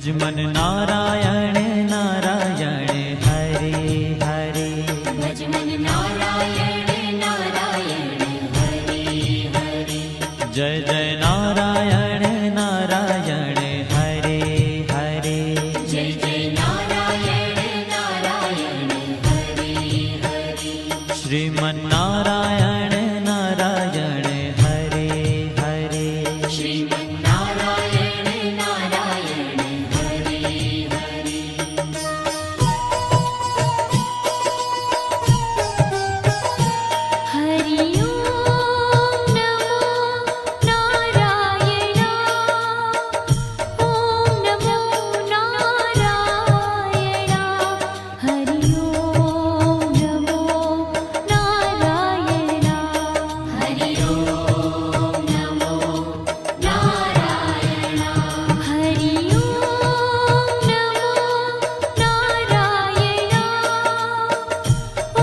भज मन नारायण नारायण हरे हरे। भज मन नारायण नारायण हरे हरे। जय जय नारायण नारायण हरे हरे। जय जय नारायण नारायण हरे हरे। श्रीमन नारायण नारायण हरे हरे। श्रीमन नारायण नारायण हरे हरे। हरि ओम नमो नारायण। ओम नमो नारायण। हरि ओम नमो नारायण। हरि ओम नमो नारायण। हरि ओम नमो नारायण।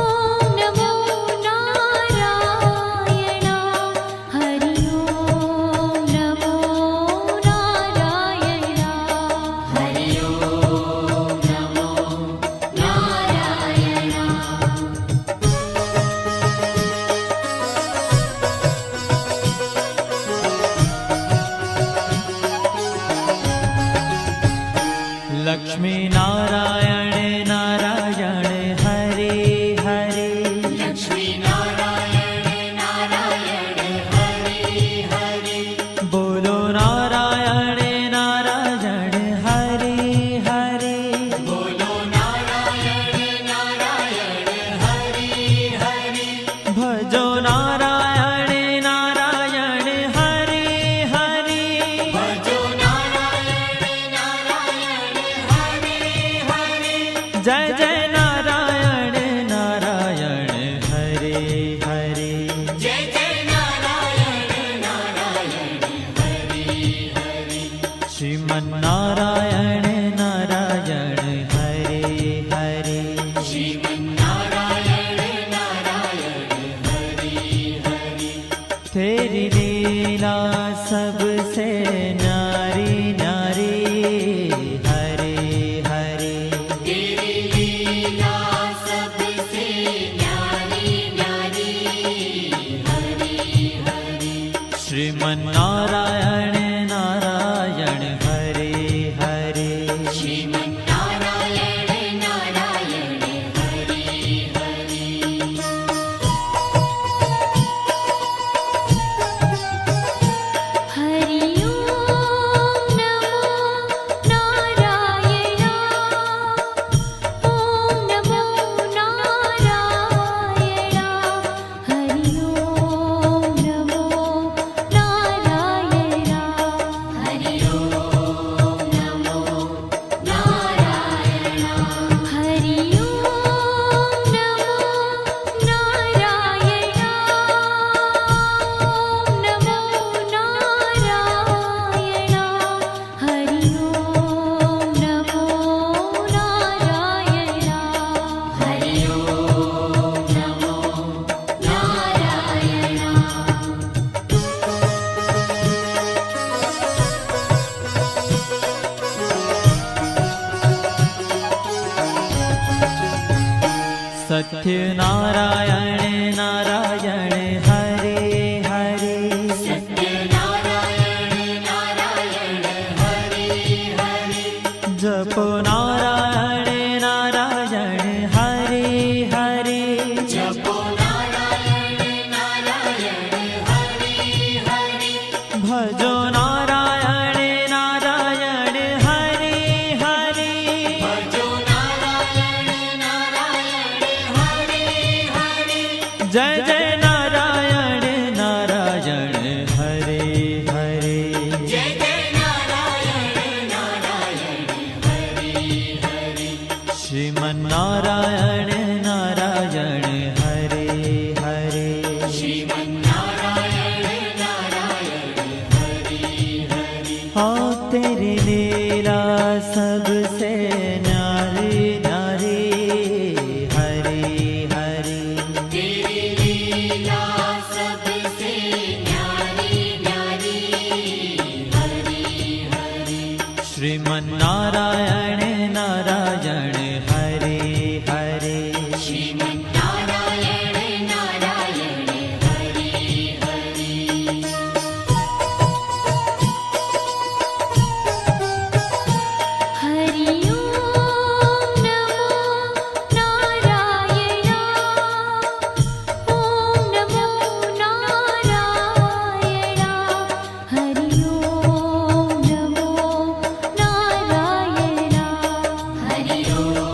ओम नमो नारायण। हरि ओम नमो नारायण। हरि ओम नमो नारायण। लक्ष्मी नारायण नारायण हरे हरे। लक्ष्मी नारायण नारायण हरे हरे। बोलो नारायण नारायण हरे हरे। बोलो नारायण नारायण हरे हरे। भजो नारायण नारायण हरे हरे। भजो नारायण नारायण हरे हरे। जय जय नारायण नारायण हरे हरे। जय जय नारायण नारायण हरे हरे। श्रीमन नारायण नारायण हरे हरे। श्रीमन नारायण नारायण हरे हरे। तेरी लीला सबसे न्यारी न्यारी हरे हरे। तेरी लीला सबसे न्यारी न्यारी हरे हरे। श्रीमन नारायण नारायण हरे हरे। श्रीमन नारायण नारायण हरे हरे। हरि ओम नमो नारायण। ओम नमो नारायण। हरि ओम नमो नारायण। हरि ओम नमो नारायण। हरि ओम नमो नारायण। ओम नमो नारायण। हरि ओम नमो नारायण। हरि ओम नमो सत्य नारायण नारायण हरे हरे। सत्य नारायण नारायण हरे हरे। जपो नारायण नारायण हरे हरे। जपो नारायण नारायण हरे हरे। भजो नारायण नारायण हरे हरे। भजो नारायण नारायण हरे हरे। जय जय नारायण नारायण हरे हरे। जय जय नारायण नारायण हरे हरे। श्रीमन नारायण नारायण हरे हरे। श्रीमन नारायण नारायण हरे श्रीमन्नारायण नारायण हरे हरे श्रीमन्नारायण नारायण हरे हरे हरि ओम नमो नारायण ओम नमो नारायण हरि ओम नमो नारायण हरि ओम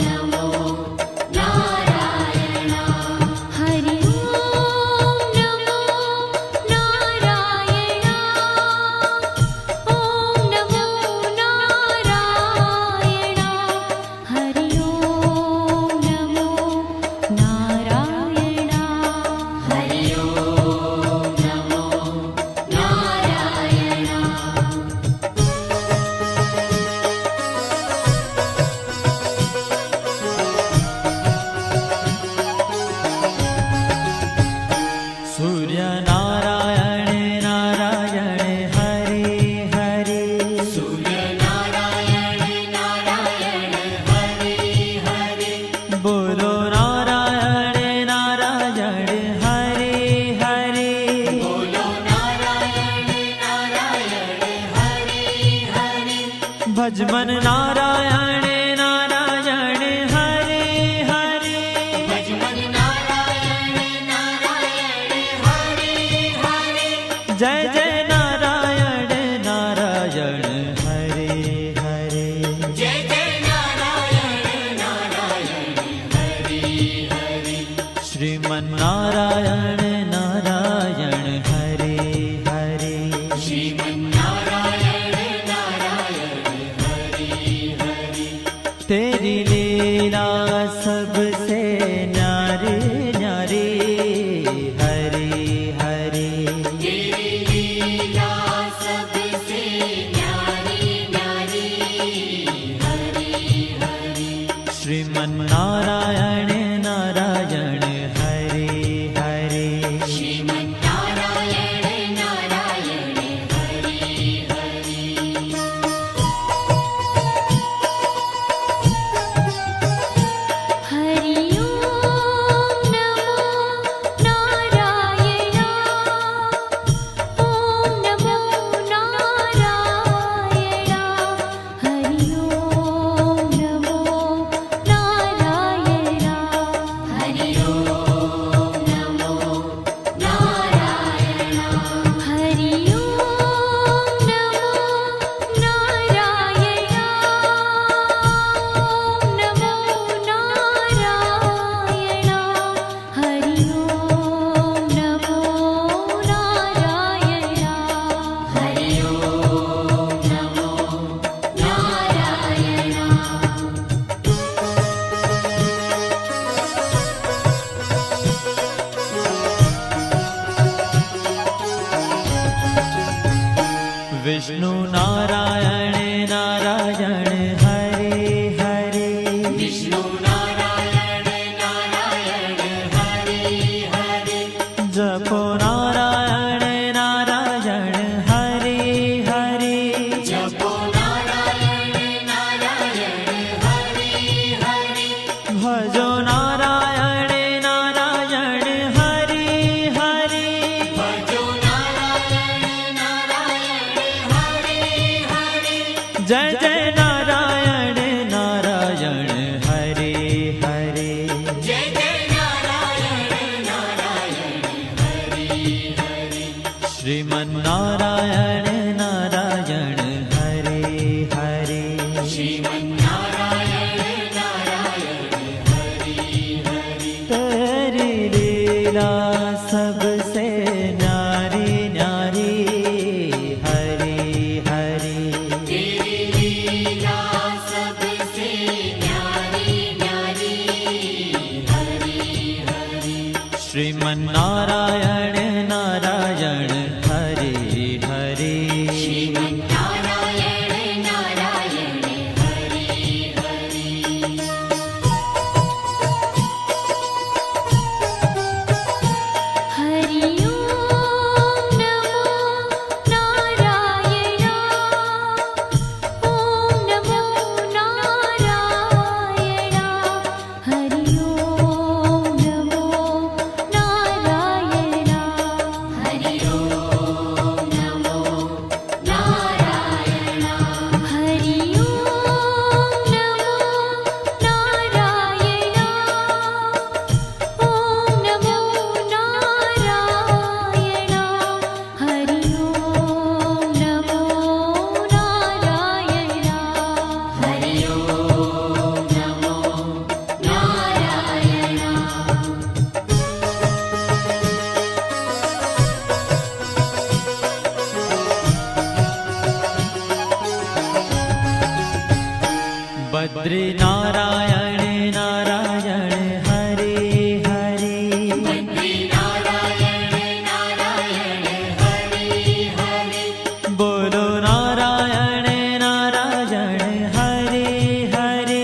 नमो नारायण हरि ओम नमो नारायण ओम नमो नारायण हरि ओम नमो नारायण हरि ओम नमो नारायण सूर्य नारायण नारायण हरे हरे सूर्य नारायण नारायण हरे हरे बोलो नारायण नारायण हरे हरे बोलो नारायण नारायण हरे हरे भजमन नारायण नारायण हरे हरे भजमन नारायण नारायण हरे हरे जय जय नारायण नारायण हरे हरे जय जय नारायण नारायण हरे हरे श्रीमन्नारायण नारायण हरे हरे श्रीमन्नारायण नारायण हरे हरे तेरी लीला सबसे न्यारी न्यारी हरे हरे तेरी लीला सबसे न्यारी न्यारी हरे हरे श्रीमन्नारायण नारायण हरे हरे श्रीमन्नारायण नारायण हरे हरे हरि ओम नमो नारायण ओम नमो नारायण हरि ओम नमो नारायण हरि ओम नमो नारायण हरि ओम नमो नारायण ओम नमो नारायण हरि ओम नमो नारायण हरि ओम नमो नारायण विष्णु नारायण नारायण हरे हरे विष्णु नारायण नारायण हरे हरे जपो नारायण नारायण हरे हरे जपो नारायण नारायण हरे हरे भजो नारायण नारायण हरे हरे भजो नारायण नारायण हरे हरे जय जय नारायण नारायण हरे हरे जय जय नारायण नारायण हरे हरे श्रीमन्नारायण नारायण हरे हरे श्रीमन्नारायण नारायण हरे हरे तेरी लीला सबसे न्यारी न्यारी हरे हरे तेरी लीला सबसे न्यारी न्यारी हरे हरे श्रीमन्नारायण नारायण हरे हरे बद्री नारायण नारायण हरे हरे बद्री नारायण नारायण हरे हरे बोलो नारायण नारायण हरे हरे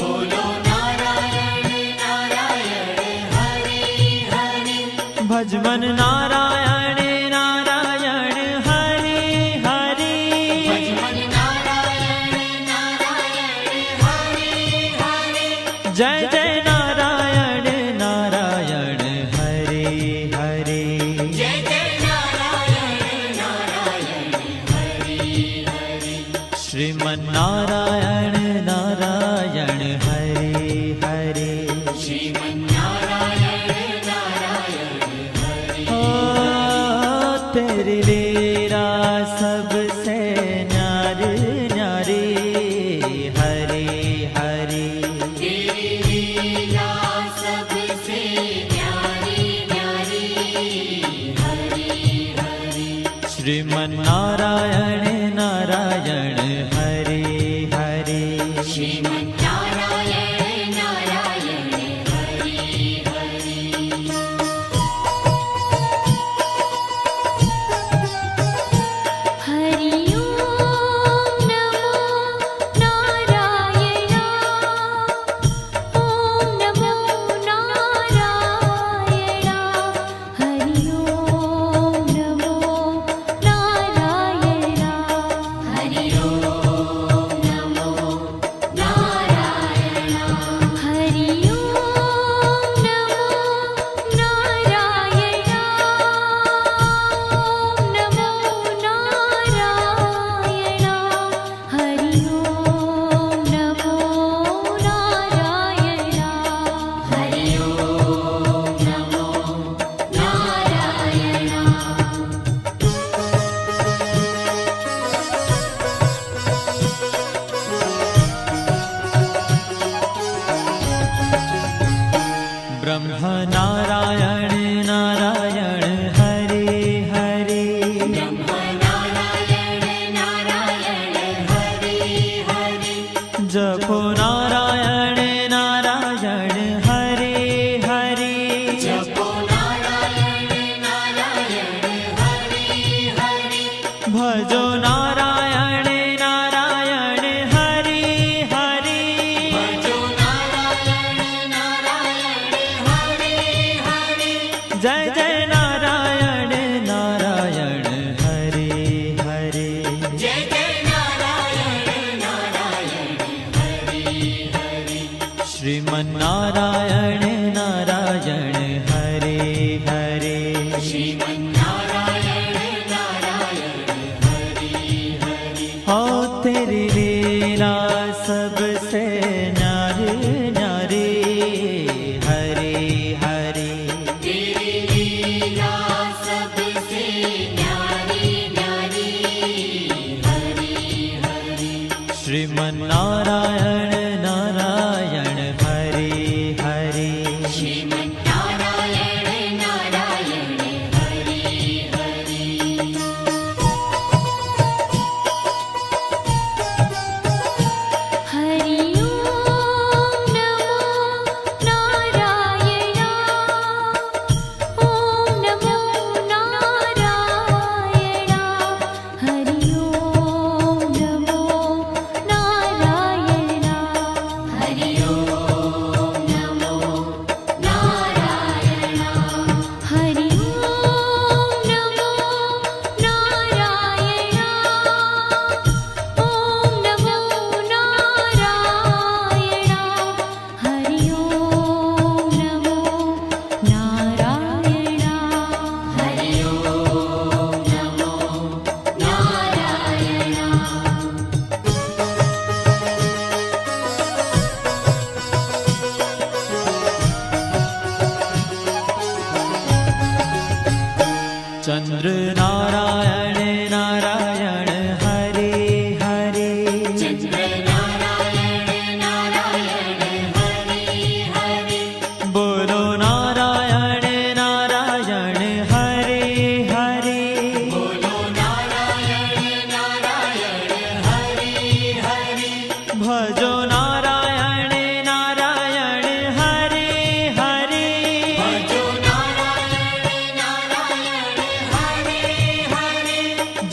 बोलो नारायण नारायण हरे हरे भजमन नारायण नारायण हरे हरे भजमन नारायण नारायण हरे हरे जय जय नारायण नारायण हरे हरे जय जय नारायण नारायण हरे हरे श्रीमन नारायण नारायण हरे हरे श्रीमन्नारायण नारायण हरे ओ तेरी लीला सबसे न्यारी न्यारी हरे हरे तेरी लीला सबसे न्यारी न्यारी हरे हरे श्रीमन नारायण नारायण हरे हरे श्रीमन्नारायण नारायण हरे हरे हरि ओम नमो नारायण ओम नमो नारायण हरि ओम नमो नारायण हरि ओम नमो नारायण हरि ओम नमो नारायण ओम नमो नारायण हरि ओम नमो नारायण हरि ओम नमो नारायण ब्रह्म नारायण नारायण हरे हरे ब्रह्म नारायण नारायण हरे हरे जपो नारायण नारायण हरे हरे जपो नारायण नारायण हरे हरे भजो नारायण नारायण हरे हरे भजो नारायण नारायण हरे हरे जय जय नारायण नारायण हरे हरे जय जय नारायण नारायण हरे हरे श्रीमन नारायण नारायण हरे हरे श्रीमन्नारायण नारायण हरे हरे हो तेरी लीला सबसे न्यारी न्यारी हरे हरे तेरी लीला सबसे न्यारी न्यारी हरे हरे श्रीमन नारायण नारायण हरे हरे श्रीमन्नारायण नारायण हरे हरे हरि ओम नमो नारायण ओम नमो नारायण हरि ओम नमो नारायण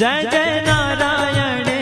जय जय नारायण